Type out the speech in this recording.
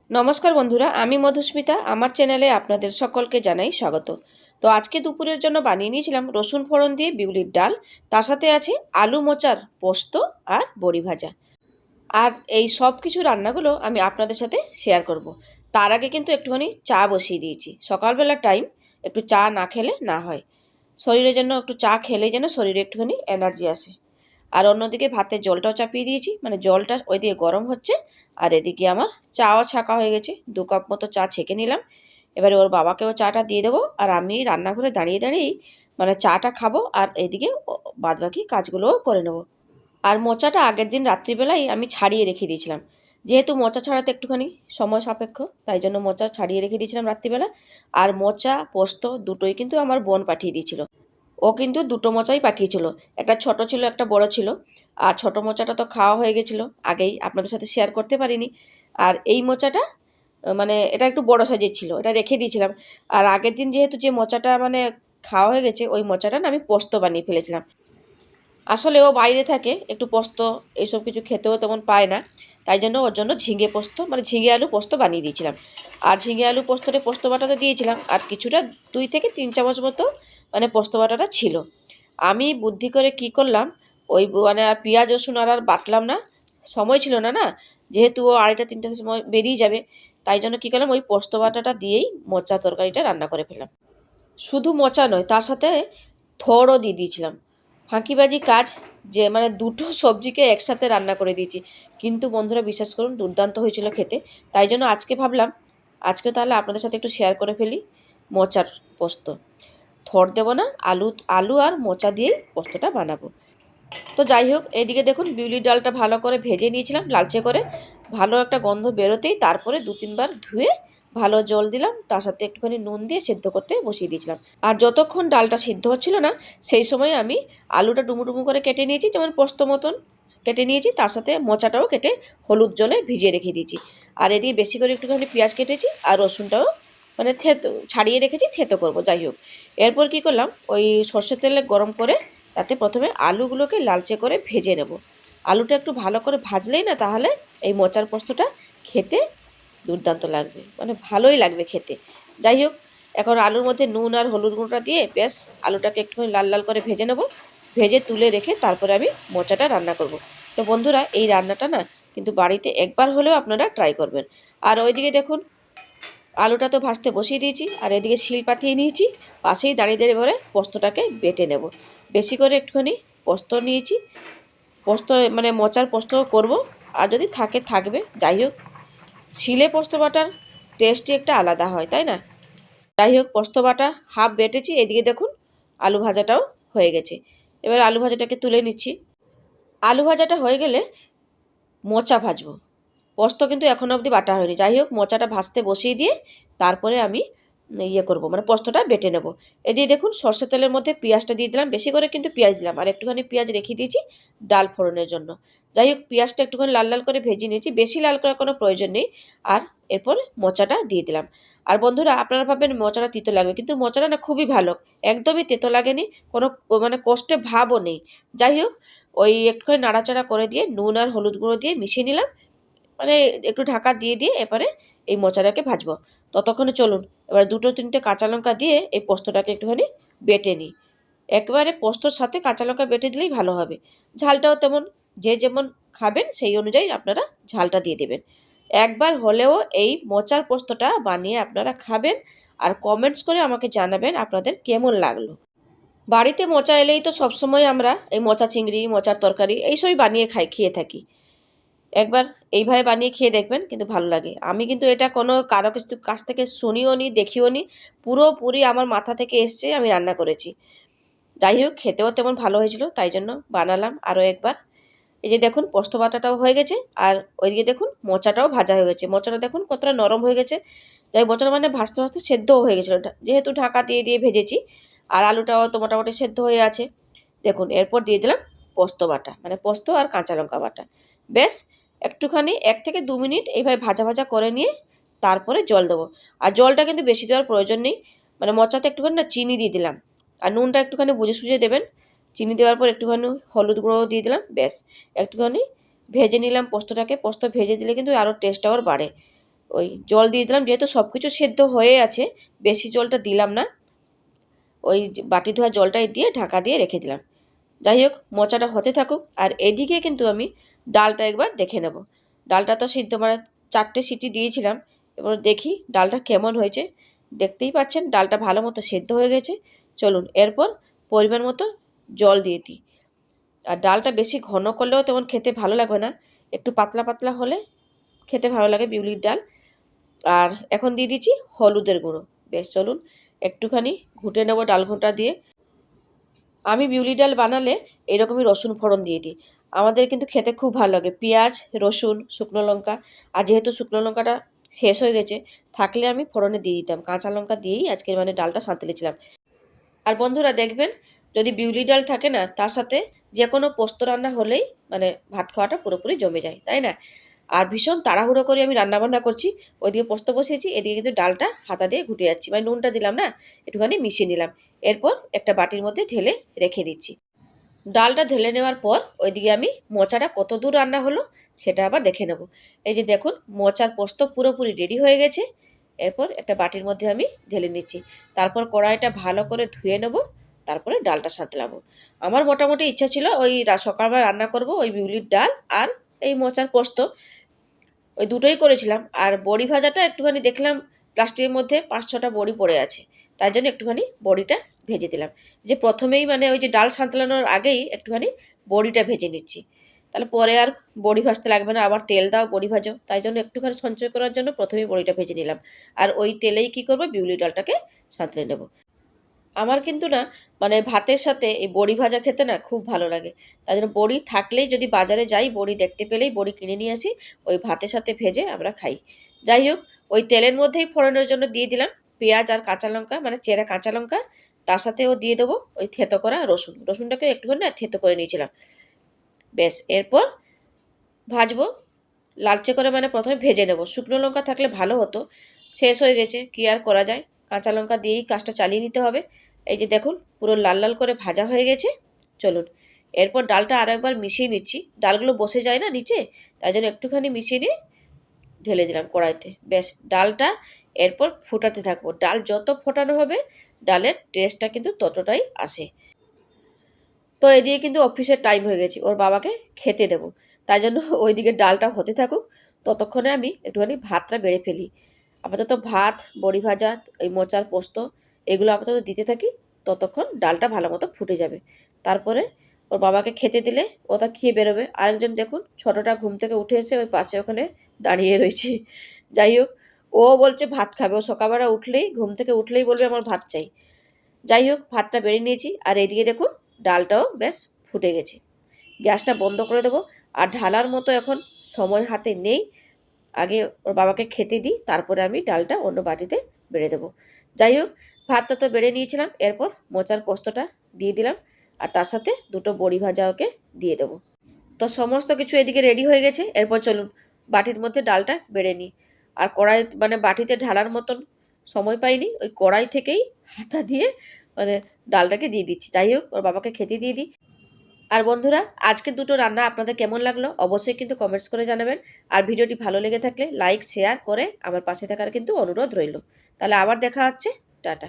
নমস্কার বন্ধুরা, আমি মধুস্মিতা। আমার চ্যানেলে আপনাদের সকলকে জানাই স্বাগত। তো আজকে দুপুরের জন্য বানিয়ে নিয়েছিলাম রসুন ফোড়ন দিয়ে বিউলির ডাল। তার সাথে আছে আলু মোচার পোস্ত আর বড়ি ভাজা। আর এই সব কিছু রান্নাগুলো আমি আপনাদের সাথে শেয়ার করব। তার আগে কিন্তু একটুখানি চা বসিয়ে দিয়েছি। সকালবেলার টাইম, একটু চা না খেলে না হয়। শরীরের জন্য একটু চা খেলে যেন শরীরে একটুখানি এনার্জি আসে। আর অন্যদিকে ভাতের জলটাও চাপিয়ে দিয়েছি, মানে জলটা ওইদিকে গরম হচ্ছে আর এদিকে আমার চাও ছাকা হয়ে গেছে। 2 কাপ মতো চা ছেঁকে নিলাম। এবারে ওর বাবাকেও চাটা দিয়ে দেবো আর আমি রান্নাঘরে দাঁড়িয়ে দাঁড়িয়েই মানে চাটা খাবো আর এদিকে বাদবাকি কাজগুলোও করে নেবো। আর মোচাটা আগের দিন রাত্রিবেলায় আমি ছাড়িয়ে রেখে দিয়েছিলাম, যেহেতু মোচা ছাড়াতে একটুখানি সময় সাপেক্ষ, তাই জন্য মোচা ছাড়িয়ে রেখে দিয়েছিলাম রাত্রিবেলা। আর মোচা পোস্ত দুটোই কিন্তু আমার বোন পাঠিয়ে দিয়েছিল। ও কিন্তু দুটো মোচাই পাঠিয়েছিল, একটা ছোট ছিল একটা বড় ছিল। আর ছোট মোচাটা তো খাওয়া হয়ে গেছিলো আগেই, আপনাদের সাথে শেয়ার করতে পারিনি। আর এই মোচাটা মানে এটা একটু বড় সাইজের ছিল, এটা রেখে দিয়েছিলাম। আর আগের দিন যেহেতু যে মোচাটা মানে খাওয়া হয়ে গেছে, ওই মোচাটা না আমি পোস্ত বানিয়ে ফেলেছিলাম। আসলে ও বাইরে থাকে, একটু পোস্ত এইসব কিছু খেতেও তেমন পায় না, তাই জন্য ওর জন্য ঝিঙে পোস্ত মানে ঝিঙে আলু পোস্ত বানিয়ে দিয়েছিলাম। আর ঝিঙে আলু পোস্ততে পোস্ত বাটাটা দিয়েছিলাম আর কিছুটা 2 থেকে 3 চামচ মতো মানে পোস্ত বাটাটা ছিল। আমি বুদ্ধি করে কি করলাম, ওই মানে আর পেঁয়াজ রসুন আর বাটলাম না, সময় ছিল না না, যেহেতু ও 2:30-3টার সময় বেরিয়ে যাবে। তাই জন্য কী করলাম, ওই পোস্ত বাটাটা দিয়েই মোচা তরকারিটা রান্না করে ফেললাম। শুধু মোচা নয়, তার সাথে থোড়ও দিয়ে দিয়েছিলাম। ফাঁকিবাজি কাজ, যে মানে দুটো সবজিকে একসাথে রান্না করে দিয়েছি। কিন্তু বন্ধুরা বিশ্বাস করুন, দুর্দান্ত হয়েছিল খেতে। তাই জন্য আজকে ভাবলাম, আজকে তাহলে আপনাদের সাথে একটু শেয়ার করে ফেলি মোচার পোস্ত। থোড় দেবো না, আলু আলু আর মোচা দিয়েই পোস্তটা বানাবো। তো যাই হোক, এদিকে দেখুন বিউলির ডালটা ভালো করে ভেজে নিয়েছিলাম লালচে করে। ভালো একটা গন্ধ বেরোতেই তারপরে 2-3 বার ধুয়ে ভালো জল দিলাম, তার সাথে একটুখানি নুন দিয়ে সেদ্ধ করতে বসিয়ে দিয়েছিলাম। আর যতক্ষণ ডালটা সিদ্ধ হচ্ছিল না, সেই সময় আমি আলুটা ডুমু ডুমু করে কেটে নিয়েছি, যেমন পোস্ত মতন কেটে নিয়েছি, তার সাথে মোচাটাও কেটে হলুদ জলে ভিজিয়ে রেখে দিয়েছি। আর এদিকে বেশি করে একটুখানি পেঁয়াজ কেটেছি আর রসুনটাও মানে ছাড়িয়ে রেখেছি, থেতো করবো। যাই হোক, এরপর কি করলাম, ওই সর্ষের তেলে গরম করে তাতে প্রথমে আলুগুলোকে লালচে করে ভেজে নেব। আলুটা একটু ভালো করে ভাজলেই না, তাহলে এই মোচার পোস্তটা খেতে দুর্দান্ত লাগবে, মানে ভালোই লাগবে খেতে। যাই হোক, এখন আলুর মধ্যে নুন আর হলুদ গুঁড়োটা দিয়ে বেশ আলুটাকে একটুখানি লাল লাল করে ভেজে নেব। ভেজে তুলে রেখে তারপরে আমি মোচাটা রান্না করব। তো বন্ধুরা, এই রান্নাটা না কিন্তু বাড়িতে একবার হলেও আপনারা ট্রাই করবেন। আর ওইদিকে দেখুন, আলুটা তো ভাজতে বসিয়ে দিয়েছি আর এদিকে শিল পাতিয়ে নিয়েছি, পাশেই দাঁড়িয়ে দাঁড়িয়ে ভরে পোস্তটাকে বেটে নেব। বেশি করে একটুখানি পোস্ত নিয়েছি, পোস্ত মানে মোচার পোস্ত করব, আর যদি থাকে থাকবে। যাই হোক, শিলে পোস্ত বাটার টেস্টই একটা আলাদা হয়, তাই না? যাই হোক, পোস্ত বাটা হাফ বেটেছি। এদিকে দেখুন আলু ভাজাটাও হয়ে গেছে। এবার আলু ভাজাটাকে তুলে নিচ্ছি। আলু ভাজাটা হয়ে গেলে মোচা ভাজবো। পোস্ত কিন্তু এখনও অবধি বাটা হয়নি। যাই হোক, মোচাটা ভাজতে বসিয়ে দিয়ে তারপরে আমি করব, মানে পোস্তটা বেটে নেব। এদিকে দেখুন সর্ষের তেলের মধ্যে পেঁয়াজটা দিয়ে দিলাম, বেশি করে কিন্তু পেঁয়াজ দিলাম, আর একটুখানি পেঁয়াজ রেখে দিয়েছি ডাল ফোড়নের জন্য। যাই হোক, পেঁয়াজটা একটুখানি লাল লাল করে ভেজে নিয়েছি, বেশি লাল করার কোনো প্রয়োজন নেই। আর এরপর মোচাটা দিয়ে দিলাম। আর বন্ধুরা, আপনারা ভাববেন মোচাটা তিতো লাগবে, কিন্তু মোচাটা না খুবই ভালো, একদমই তেতো লাগেনি, কোনো মানে কষ্টে ভাবও নেই। যাই হোক, ওই একটুখানি নাড়াচাড়া করে দিয়ে নুন আর হলুদ গুঁড়ো দিয়ে মিশিয়ে নিলাম, মানে একটু ঢাকা দিয়ে দিয়ে এবারে এই মোচাটাকে ভাজবো। ততক্ষণে চলুন এবার 2-3টে কাঁচা লঙ্কা দিয়ে এই পোস্তটাকে একটুখানি বেটে নিই। একবারে পোস্তর সাথে কাঁচা লঙ্কা বেটে দিলেই ভালো হবে। ঝালটাও তেমন যে যেমন খাবেন সেই অনুযায়ী আপনারা ঝালটা দিয়ে দেবেন। একবার হলেও এই মোচার পোস্তটা বানিয়ে আপনারা খাবেন আর কমেন্টস করে আমাকে জানাবেন আপনাদের কেমন লাগলো। বাড়িতে মোচা এলেই তো সবসময় আমরা এই মোচা চিংড়ি, মোচার তরকারি এইসবই বানিয়ে খেয়ে থাকি। একবার এইভাবে বানিয়ে খেয়ে দেখবেন, কিন্তু ভালো লাগে। আমি কিন্তু এটা কোনো কারো কিছু কাছ থেকে শুনিও নি, দেখিও নি, পুরোপুরি আমার মাথা থেকে এসছে, আমি রান্না করেছি। যাই হোক, খেতেও তেমন ভালো হয়েছিল, তাই জন্য বানালাম আরও একবার। এই যে দেখুন পোস্ত বাটাটাও হয়ে গেছে আর ওইদিকে দেখুন মোচাটাও ভাজা হয়ে গেছে। মোচাটা দেখুন কতটা নরম হয়ে গেছে। যাই মোচাটা মানে ভাজতে ভাজতে সেদ্ধও হয়ে গেছিলো, যেহেতু ঢাকা দিয়ে দিয়ে ভেজেছি। আর আলুটাও তো মোটামুটি সেদ্ধ হয়ে আছে। দেখুন এরপর দিয়ে দিলাম পোস্ত বাটা, মানে পোস্ত আর কাঁচা লঙ্কা বাটা। বেশ একটুখানি 1 থেকে 2 মিনিট এইভাবে ভাজা ভাজা করে নিয়ে তারপরে জল দেবো। আর জলটা কিন্তু বেশি দেওয়ার প্রয়োজন নেই, মানে মোচাতে একটুখানি না চিনি দিয়ে দিলাম, আর নুনটা একটুখানি বুঝে সুঝে দেবেন। চিনি দেওয়ার পর একটুখানি হলুদ গুঁড়ো দিয়ে দিলাম, ব্যাস একটুখানি ভেজে নিলাম পোস্তটাকে। পোস্ত ভেজে দিলে কিন্তু আরও টেস্টটা আবার বাড়ে। ওই জল দিয়ে দিলাম, যেহেতু সব কিছু সেদ্ধ হয়ে আছে বেশি জলটা দিলাম না, ওই বাটি ধোয়া জলটাই দিয়ে ঢাকা দিয়ে রেখে দিলাম। যাই হোক, মোচাটা হতে থাকুক। আর এদিকে কিন্তু আমি ডালটা একবার দেখে নেব। ডালটা তো সিদ্ধ মানে 4টে সিটি দিয়েছিলাম, এবার দেখি ডালটা কেমন হয়েছে। দেখতেই পাচ্ছেন ডালটা ভালো মতো সেদ্ধ হয়ে গেছে। চলুন এরপর পরিমাণ মতো জল দিয়ে দিই। আর ডালটা বেশি ঘন করলেও তেমন খেতে ভালো লাগবে না, একটু পাতলা পাতলা হলে খেতে ভালো লাগে বিউলির ডাল। আর এখন দিয়ে দিচ্ছি হলুদের গুঁড়ো। বেশ, চলুন একটুখানি ঘুটে নেবো ডাল ঘোঁটা দিয়ে। আমি বিউলি ডাল বানালে এরকমই রসুন ফোড়ন দিয়ে দিই। আমাদের কিন্তু খেতে খুব ভালো লাগে, পেঁয়াজ, রসুন, শুকনো লঙ্কা। আর যেহেতু শুকনো লঙ্কাটা শেষ হয়ে গেছে, থাকলে আমি ফোড়নে দিয়ে দিতাম, কাঁচা লঙ্কা দিয়েই আজকে মানে ডালটা সাঁতলেছিলাম। আর বন্ধুরা দেখবেন, যদি বিউলি ডাল থাকে না, তার সাথে যে কোনো পোস্ত রান্না হলেই মানে ভাত খাওয়াটা পুরোপুরি জমে যায়, তাই না? আর ভীষণ তাড়াহুড়ো করে আমি রান্নাবান্না করছি, ওইদিকে পোস্ত বসিয়েছি, এদিকে কিন্তু ডালটা হাতা দিয়ে ঘুটে যাচ্ছি, মানে নুনটা দিলাম না, একটুখানি মিশিয়ে নিলাম। এরপর একটা বাটির মধ্যে ঢেলে রেখে দিচ্ছি। ডালটা ঢেলে নেওয়ার পর ওইদিকে আমি মোচাটা কত দূর রান্না হলো সেটা আবার দেখে নেব। এই যে দেখুন, মোচার পোস্ত পুরোপুরি রেডি হয়ে গেছে। এরপর একটা বাটির মধ্যে আমি ঢেলে নিচ্ছি। তারপর কড়াইটা ভালো করে ধুয়ে নেব, তারপরে ডালটা সাঁতলাবো। আমার মোটামুটি ইচ্ছা ছিল ওই সকালবেলা রান্না করব ওই বিউলির ডাল আর এই মোচার পোস্ত, ওই দুটোই করেছিলাম। আর বড়ি ভাজাটা একটুখানি দেখলাম প্লাস্টিকের মধ্যে 5-6টা বড়ি পড়ে আছে, তাই জন্য একটুখানি বড়িটা ভেজে দিলাম। যে প্রথমেই মানে ওই যে ডাল সাঁতলানোর আগেই একটুখানি বড়িটা ভেজে নিচ্ছি, তাহলে পরে আর বড়ি ভাজতে লাগবে না, আবার তেল দাও বড়ি ভাজো, তাই জন্য একটুখানি সঞ্চয় করার জন্য প্রথমেই বড়িটা ভেজে নিলাম। আর ওই তেলেই কি করবো, বিউলি ডালটাকে সাঁতলে নেব। আমার কিন্তু না মানে ভাতের সাথে এই বড়ি ভাজা খেতে না খুব ভালো লাগে। তাই জন্য বড়ি থাকলেই, যদি বাজারে যাই বড়ি দেখতে পেলেই বড়ি কিনে নিয়ে আসি, ওই ভাতের সাথে ভেজে আমরা খাই। যাই হোক, ওই তেলের মধ্যেই ফোড়নের জন্য দিয়ে দিলাম পেঁয়াজ আর কাঁচা লঙ্কা, মানে চেরা কাঁচা লঙ্কা। তার সাথেও দিয়ে দেবো ওই থেতো করা রসুন, রসুনটাকে একটুখানি না থেতো করে নিয়েছিলাম। বেশ, এরপর ভাজবো লালচে করে, মানে প্রথমে ভেজে নেব। শুকনো লঙ্কা থাকলে ভালো হতো, শেষ হয়ে গেছে, কি আর করা যায়, কাঁচা লঙ্কা দিয়েই কাজটা চালিয়ে নিতে হবে। এই যে দেখুন পুরো লাল লাল করে ভাজা হয়ে গেছে। চলুন এরপর ডালটা আরও একবার মিশিয়ে নিচ্ছি, ডালগুলো বসে যায় না নিচে, তাই জন্য একটুখানি মিশিয়ে নিয়ে ঢেলে দিলাম কড়াইতে। বেশ, ডালটা এরপর ফোটাতে থাকবো। ডাল যত ফোটানো হবে ডালের টেস্টটা কিন্তু ততটাই আসে। তো এদিকে কিন্তু অফিসের টাইম হয়ে গেছে, ওর বাবাকে খেতে দেবো, তাই জন্য ওইদিকে ডালটা হতে থাকুক, ততক্ষণে আমি একটুখানি ভাতটা বেড়ে ফেলি। আপাতত ভাত, বড়ি ভাজা, এই মোচার পোস্ত এগুলো আপাতত দিতে থাকি, ততক্ষণ ডালটা ভালো মতো ফুটে যাবে। তারপরে ওর বাবাকে খেতে দিলে ও তা খেয়ে বেরোবে। আরেকজন দেখুন ছোটটা ঘুম থেকে উঠে এসে ওই পাশে ওখানে দাঁড়িয়ে রয়েছে। যাই হোক, ও বলছে ভাত খাবে, ও সকালবেলা উঠলেই ঘুম থেকে উঠলেই বলবে আমার ভাত চাই। যাই হোক, ভাতটা বেড়ে নিয়েছি। আর এদিকে দেখুন ডালটাও বেশ ফুটে গেছে, গ্যাসটা বন্ধ করে দেবো। আর ঢালার মতো এখন সময় হাতে নেই, আগে ওর বাবাকে খেতে দিই, তারপরে আমি ডালটা অন্য বাটিতে বেড়ে দেবো। যাই হোক, ভাতটা তো বেড়ে নিয়েছিলাম, এরপর মোচার পোস্তটা দিয়ে দিলাম, আর তার সাথে দুটো বড়ি ভাজা ওকে দিয়ে দেবো। তো সমস্ত কিছু এদিকে রেডি হয়ে গেছে, এরপর চলুন বাটির মধ্যে ডালটা বেড়ে নিই। আর কড়াই মানে বাটিতে ঢালার মতন সময় পাইনি, ওই কড়াই থেকেই হাতা দিয়ে মানে ডালটাকে দিয়ে দিচ্ছি। যাই হোক, ওর বাবাকে খেতে দিয়ে দিই। আর বন্ধুরা, আজকে দুটো রান্না আপনাদের কেমন লাগলো অবশ্যই কিন্তু কমেন্টস করে জানাবেন। আর ভিডিওটি ভালো লেগে থাকলে লাইক শেয়ার করে আমার পাশে থাকার কিন্তু অনুরোধ রইল। তাহলে আবার দেখা হচ্ছে, টাটা।